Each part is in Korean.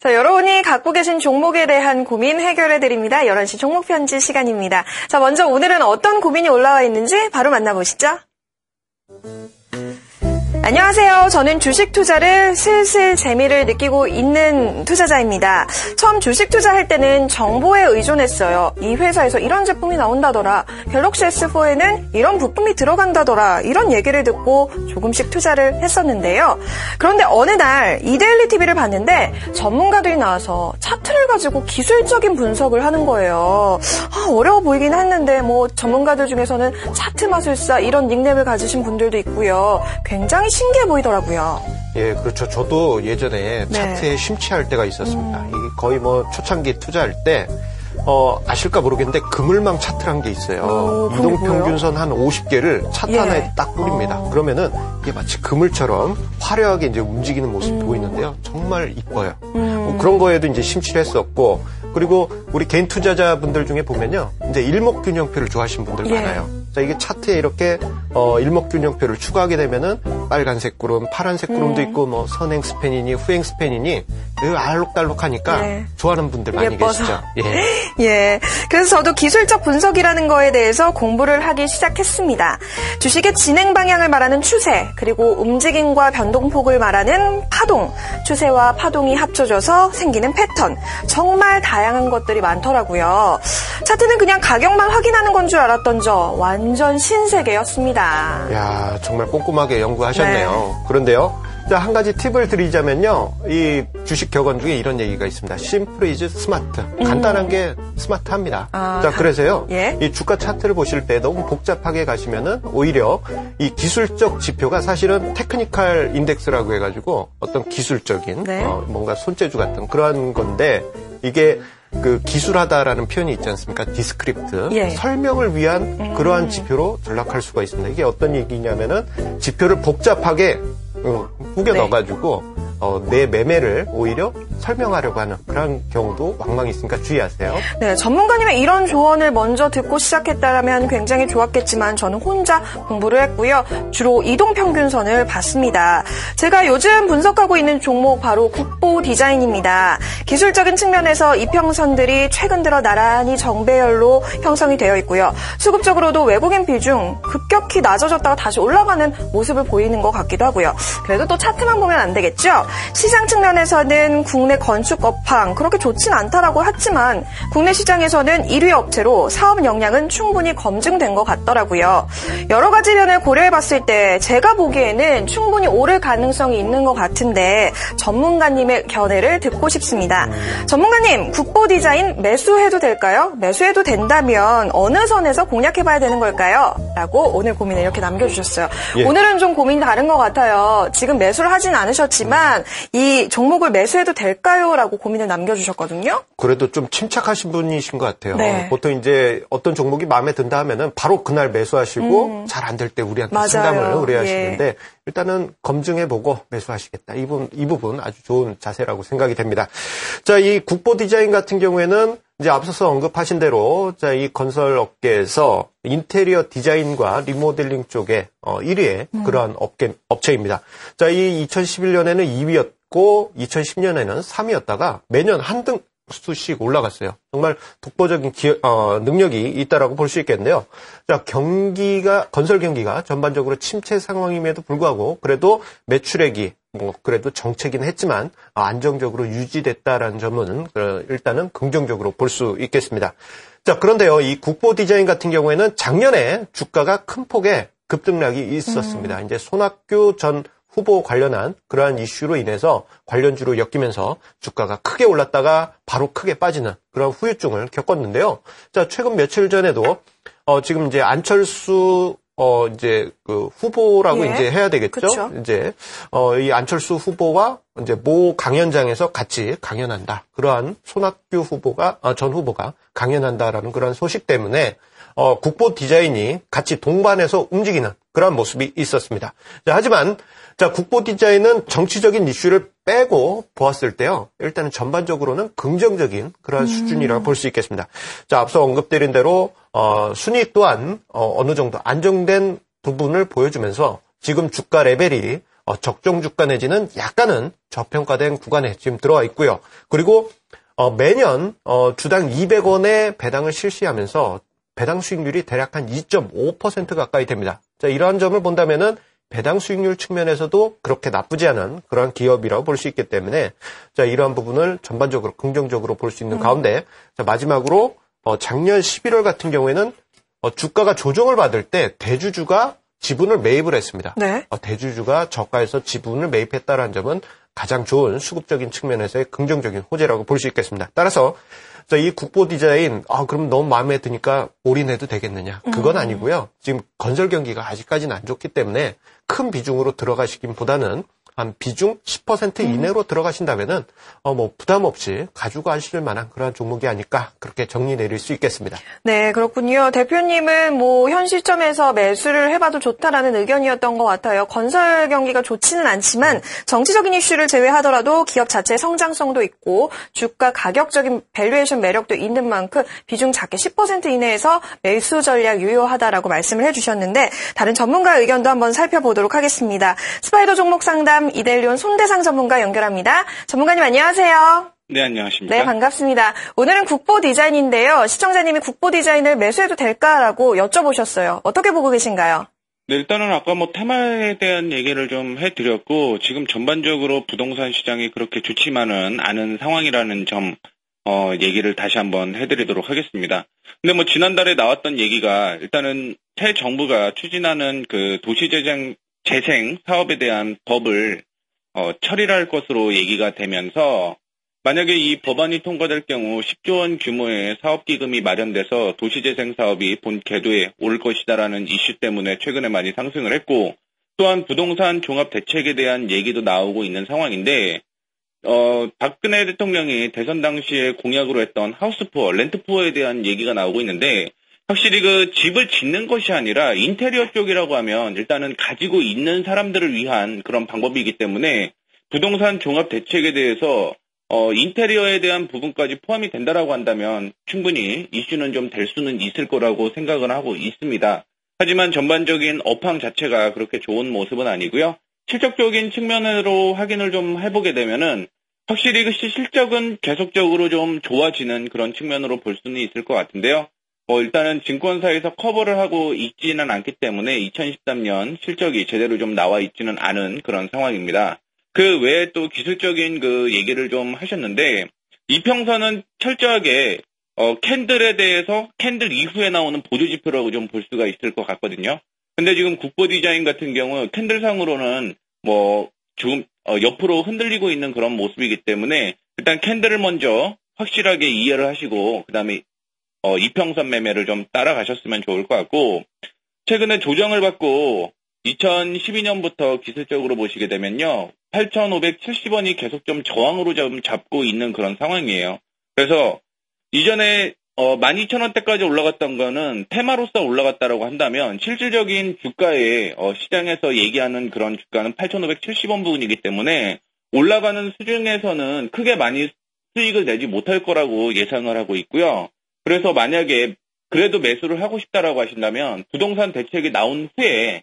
자, 여러분이 갖고 계신 종목에 대한 고민 해결해드립니다. 11시 종목편지 시간입니다. 자, 먼저 오늘은 어떤 고민이 올라와 있는지 바로 만나보시죠. 안녕하세요. 저는 주식 투자를 슬슬 재미를 느끼고 있는 투자자입니다. 처음 주식 투자할 때는 정보에 의존했어요. 이 회사에서 이런 제품이 나온다더라. 갤럭시 S4에는 이런 부품이 들어간다더라. 이런 얘기를 듣고 조금씩 투자를 했었는데요. 그런데 어느 날 이데일리 TV를 봤는데 전문가들이 나와서 차트를 가지고 기술적인 분석을 하는 거예요. 어려워 보이긴 했는데 전문가들 중에서는 차트 마술사 이런 닉네임을 가지신 분들도 있고요. 굉장히 신기해 보이더라고요. 예, 그렇죠. 저도 예전에 차트에 심취할 때가 있었습니다. 이게 거의 초창기 투자할 때, 아실까 모르겠는데 그물망 차트란 게 있어요. 이동평균선 한 50개를 차트 하나에 딱 뿌립니다. 그러면은 이게 마치 그물처럼 화려하게 이제 움직이는 모습이 보이는데요. 정말 이뻐요. 그런 거에도 이제 심취를 했었고, 그리고 우리 개인 투자자분들 중에 보면요. 이제 일목균형표를 좋아하시는 분들 많아요. 자, 이게 차트에 이렇게, 일목균형표를 추가하게 되면은 빨간색 구름, 파란색 구름도 있고, 선행 스팬이니, 후행 스팬이니, 알록달록하니까 좋아하는 분들 많이 계시죠. 예. 그래서 저도 기술적 분석이라는 거에 대해서 공부를 하기 시작했습니다. 주식의 진행 방향을 말하는 추세, 그리고 움직임과 변동폭을 말하는 파동, 추세와 파동이 합쳐져서 생기는 패턴, 정말 다양한 것들이 많더라고요. 차트는 그냥 가격만 확인하는 건 줄 알았던 저 완전 신세계였습니다. 야, 정말 꼼꼼하게 연구하셨네요. 그런데요. 자, 한 가지 팁을 드리자면요. 이 주식 격언 중에 이런 얘기가 있습니다. Simple is smart. 간단한 게 스마트합니다. 자, 그래서요. 이 주가 차트를 보실 때 너무 복잡하게 가시면은 오히려 이 기술적 지표가 사실은 테크니컬 인덱스라고 해가지고 어떤 기술적인 뭔가 손재주 같은 그러한 건데 이게 그 기술하다라는 표현이 있지 않습니까? 디스크립트. 설명을 위한 그러한 지표로 전락할 수가 있습니다. 이게 어떤 얘기냐면은 지표를 복잡하게 꾸겨 넣어가지고 내 매매를 오히려 설명하려고 하는 그런 경우도 왕왕 있으니까 주의하세요. 네, 전문가님의 이런 조언을 먼저 듣고 시작했다면 굉장히 좋았겠지만 저는 혼자 공부를 했고요. 주로 이동평균선을 봤습니다. 제가 요즘 분석하고 있는 종목 바로 국보 디자인입니다. 기술적인 측면에서 이평선들이 최근 들어 나란히 정배열로 형성이 되어 있고요. 수급적으로도 외국인 비중 급격히 낮아졌다가 다시 올라가는 모습을 보이는 것 같기도 하고요. 그래도 또 차트만 보면 안 되겠죠? 시장 측면에서는 국내 건축 업황 그렇게 좋진 않다라고 했지만 국내 시장에서는 1위 업체로 사업 역량은 충분히 검증된 것 같더라고요. 여러 가지 면을 고려해봤을 때 제가 보기에는 충분히 오를 가능성이 있는 것 같은데 전문가님의 견해를 듣고 싶습니다. 전문가님, 국보 디자인 매수해도 될까요? 매수해도 된다면 어느 선에서 공략해봐야 되는 걸까요? 라고 오늘 고민을 이렇게 남겨주셨어요. 오늘은 좀 고민이 다른 것 같아요. 지금 매수를 하진 않으셨지만 이 종목을 매수해도 될까요? 라고 고민을 남겨주셨거든요. 그래도 좀 침착하신 분이신 것 같아요. 보통 이제 어떤 종목이 마음에 든다 하면은 바로 그날 매수하시고 잘 안 될 때 우리한테 상담을 의뢰하시는데 일단은 검증해보고 매수하시겠다. 이 부분 아주 좋은 자세라고 생각이 됩니다. 자, 이 국보 디자인 같은 경우에는 이제 앞서서 언급하신 대로 자, 이 건설 업계에서 인테리어 디자인과 리모델링 쪽에 1위의 그러한 업체입니다. 자, 이 2011년에는 2위였고 2010년에는 3위였다가 매년 한 등수씩 올라갔어요. 정말 독보적인 능력이 있다라고 볼 수 있겠는데요. 자, 건설 경기가 전반적으로 침체 상황임에도 불구하고 그래도 매출액이 그래도 정체긴 했지만 안정적으로 유지됐다라는 점은 일단은 긍정적으로 볼 수 있겠습니다. 자, 그런데요, 이 국보 디자인 같은 경우에는 작년에 주가가 큰 폭의 급등락이 있었습니다. 이제 손학규 전 후보 관련한 그러한 이슈로 인해서 관련주로 엮이면서 주가가 크게 올랐다가 바로 크게 빠지는 그런 후유증을 겪었는데요. 자, 최근 며칠 전에도 지금 이제 안철수 이제 그 후보라고 이제 해야 되겠죠. 그쵸? 이제 이 안철수 후보와 이제 모 강연장에서 같이 강연한다. 그러한 손학규 후보가 전 후보가 강연한다라는 그런 소식 때문에 국보 디자인이 같이 동반해서 움직이는 그런 모습이 있었습니다. 자, 하지만 자, 국보 디자인은 정치적인 이슈를 빼고 보았을 때요. 일단은 전반적으로는 긍정적인 그런 수준이라고 볼 수 있겠습니다. 자, 앞서 언급드린 대로 순위 또한 어느 정도 안정된 부분을 보여주면서 지금 주가 레벨이 적정 주가 내지는 약간은 저평가된 구간에 지금 들어와 있고요. 그리고 매년 주당 200원의 배당을 실시하면서 배당 수익률이 대략 한 2.5% 가까이 됩니다. 자, 이러한 점을 본다면은 배당 수익률 측면에서도 그렇게 나쁘지 않은 그러한 기업이라고 볼 수 있기 때문에 자, 이러한 부분을 전반적으로 긍정적으로 볼 수 있는 가운데 자, 마지막으로 작년 11월 같은 경우에는 주가가 조정을 받을 때 대주주가 지분을 매입을 했습니다. 네. 대주주가 저가에서 지분을 매입했다는 점은 가장 좋은 수급적인 측면에서의 긍정적인 호재라고 볼 수 있겠습니다. 따라서 이 국보 디자인 그럼 너무 마음에 드니까 올인해도 되겠느냐? 그건 아니고요. 지금 건설 경기가 아직까지는 안 좋기 때문에 큰 비중으로 들어가시긴보다는 한 비중 10% 이내로 들어가신다면은 부담 없이 가지고 가실 만한 그런 종목이 아닐까 그렇게 정리 내릴 수 있겠습니다. 네, 그렇군요. 대표님은 현 시점에서 매수를 해봐도 좋다라는 의견이었던 것 같아요. 건설 경기가 좋지는 않지만 정치적인 이슈를 제외하더라도 기업 자체의 성장성도 있고 주가 가격적인 밸류에이션 매력도 있는 만큼 비중 작게 10% 이내에서 매수 전략 유효하다라고 말씀을 해주셨는데 다른 전문가 의견도 한번 살펴보도록 하겠습니다. 스파이더 종목 상담 이데일리온 손대상 전문가 연결합니다. 전문가님 안녕하세요. 네, 안녕하십니까. 네, 반갑습니다. 오늘은 국보 디자인인데요. 시청자님이 국보 디자인을 매수해도 될까라고 여쭤보셨어요. 어떻게 보고 계신가요? 네, 일단은 아까 테마에 대한 얘기를 좀 해드렸고 지금 전반적으로 부동산 시장이 그렇게 좋지만은 않은 상황이라는 점 얘기를 다시 한번 해드리도록 하겠습니다. 근데 지난달에 나왔던 얘기가 일단은 새 정부가 추진하는 그 도시재생 사업에 대한 법을 처리를 할 것으로 얘기가 되면서 만약에 이 법안이 통과될 경우 10조 원 규모의 사업기금이 마련돼서 도시재생 사업이 본 궤도에 올 것이다라는 이슈 때문에 최근에 많이 상승을 했고 또한 부동산 종합대책에 대한 얘기도 나오고 있는 상황인데 박근혜 대통령이 대선 당시에 공약으로 했던 하우스푸어, 렌트푸어에 대한 얘기가 나오고 있는데 확실히 그 집을 짓는 것이 아니라 인테리어 쪽이라고 하면 일단은 가지고 있는 사람들을 위한 그런 방법이기 때문에 부동산 종합 대책에 대해서 인테리어에 대한 부분까지 포함이 된다라고 한다면 충분히 이슈는 좀 될 수는 있을 거라고 생각을 하고 있습니다. 하지만 전반적인 업황 자체가 그렇게 좋은 모습은 아니고요. 실적적인 측면으로 확인을 좀 해보게 되면은 확실히 그 실적은 계속적으로 좀 좋아지는 그런 측면으로 볼 수는 있을 것 같은데요. 일단은 증권사에서 커버를 하고 있지는 않기 때문에 2013년 실적이 제대로 좀 나와 있지는 않은 그런 상황입니다. 그 외에 또 기술적인 그 얘기를 좀 하셨는데, 이평선은 철저하게, 캔들에 대해서 캔들 이후에 나오는 보조지표라고 좀 볼 수가 있을 것 같거든요. 근데 지금 국보 디자인 같은 경우 캔들상으로는 조금, 옆으로 흔들리고 있는 그런 모습이기 때문에 일단 캔들을 먼저 확실하게 이해를 하시고, 그 다음에 이평선 매매를 좀 따라가셨으면 좋을 것 같고 최근에 조정을 받고 2012년부터 기술적으로 보시게 되면요. 8,570원이 계속 좀 저항으로 좀 잡고 있는 그런 상황이에요. 그래서 이전에 12,000원대까지 올라갔던 거는 테마로서 올라갔다라고 한다면 실질적인 주가에 시장에서 얘기하는 그런 주가는 8,570원 부분이기 때문에 올라가는 수준에서는 크게 많이 수익을 내지 못할 거라고 예상을 하고 있고요. 그래서 만약에 그래도 매수를 하고 싶다라고 하신다면 부동산 대책이 나온 후에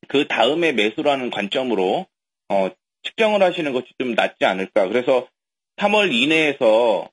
그 다음에 매수라는 관점으로 측정을 하시는 것이 좀 낫지 않을까. 그래서 3월 이내에서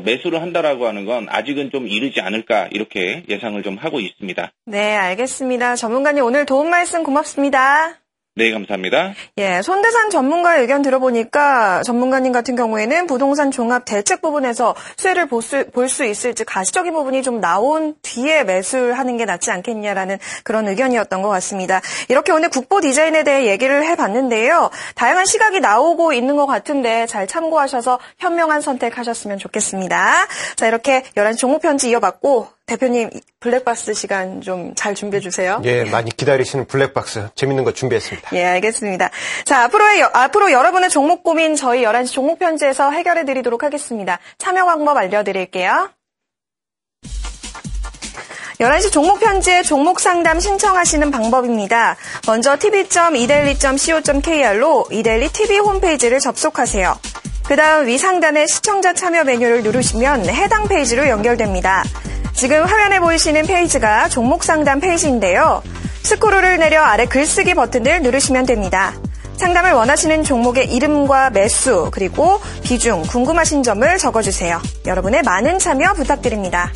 매수를 한다라고 하는 건 아직은 좀 이르지 않을까 이렇게 예상을 좀 하고 있습니다. 네, 알겠습니다. 전문가님 오늘 도움 말씀 고맙습니다. 네, 감사합니다. 예, 손대상 전문가의 의견 들어보니까 전문가님 같은 경우에는 부동산 종합 대책 부분에서 수혜를 볼 수 있을지 가시적인 부분이 좀 나온 뒤에 매수를 하는 게 낫지 않겠냐라는 그런 의견이었던 것 같습니다. 이렇게 오늘 국보 디자인에 대해 얘기를 해봤는데요. 다양한 시각이 나오고 있는 것 같은데 잘 참고하셔서 현명한 선택하셨으면 좋겠습니다. 자, 이렇게 11시 종목 편지 이어봤고 대표님 블랙박스 시간 좀 잘 준비해 주세요. 예, 많이 기다리시는 블랙박스 재밌는 거 준비했습니다. 예, 알겠습니다. 자, 앞으로 여러분의 종목 고민 저희 11시 종목 편지에서 해결해 드리도록 하겠습니다. 참여 방법 알려드릴게요. 11시 종목 편지에 종목 상담 신청하시는 방법입니다. 먼저 tv.idaily.co.kr로 이데일리 TV 홈페이지를 접속하세요. 그 다음 위 상단에 시청자 참여 메뉴를 누르시면 해당 페이지로 연결됩니다. 지금 화면에 보이시는 페이지가 종목 상담 페이지인데요. 스크롤을 내려 아래 글쓰기 버튼을 누르시면 됩니다. 상담을 원하시는 종목의 이름과 매수 그리고 비중 궁금하신 점을 적어주세요. 여러분의 많은 참여 부탁드립니다.